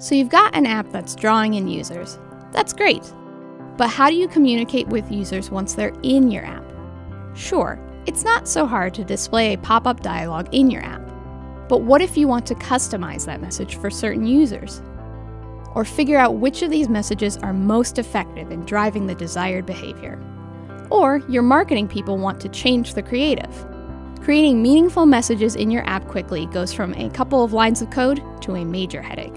So you've got an app that's drawing in users. That's great. But how do you communicate with users once they're in your app? Sure, it's not so hard to display a pop-up dialog in your app. But what if you want to customize that message for certain users? Or figure out which of these messages are most effective in driving the desired behavior? Or your marketing people want to change the creative. Creating meaningful messages in your app quickly goes from a couple of lines of code to a major headache.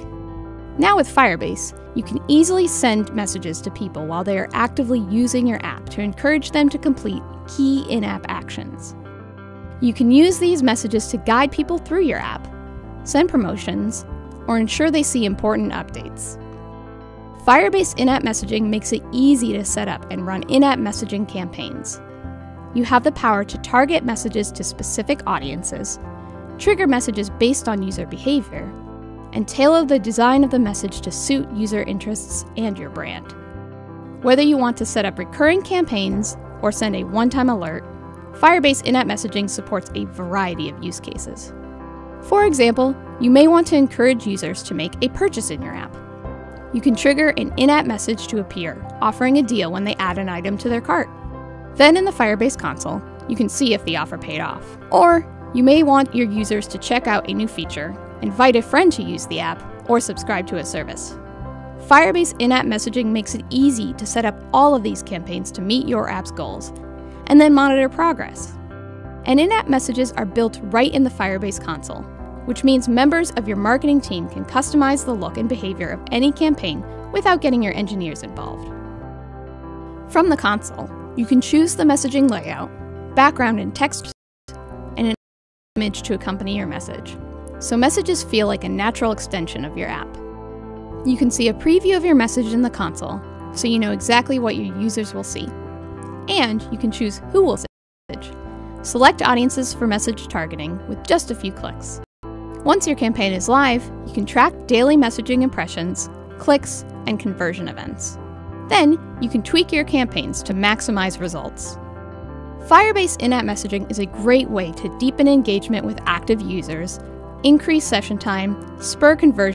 Now with Firebase, you can easily send messages to people while they are actively using your app to encourage them to complete key in-app actions. You can use these messages to guide people through your app, send promotions, or ensure they see important updates. Firebase in-app messaging makes it easy to set up and run in-app messaging campaigns. You have the power to target messages to specific audiences, trigger messages based on user behavior, and tailor the design of the message to suit user interests and your brand. Whether you want to set up recurring campaigns or send a one-time alert, Firebase in-app messaging supports a variety of use cases. For example, you may want to encourage users to make a purchase in your app. You can trigger an in-app message to appear, offering a deal when they add an item to their cart. Then in the Firebase console, you can see if the offer paid off. Or you may want your users to check out a new feature, invite a friend to use the app, or subscribe to a service. Firebase in-app messaging makes it easy to set up all of these campaigns to meet your app's goals, and then monitor progress. And in-app messages are built right in the Firebase console, which means members of your marketing team can customize the look and behavior of any campaign without getting your engineers involved. From the console, you can choose the messaging layout, background and text, and an image to accompany your message, so messages feel like a natural extension of your app. You can see a preview of your message in the console, so you know exactly what your users will see. And you can choose who will see the message. Select audiences for message targeting with just a few clicks. Once your campaign is live, you can track daily messaging impressions, clicks, and conversion events. Then, you can tweak your campaigns to maximize results. Firebase in-app messaging is a great way to deepen engagement with active users, increase session time, spur conversion,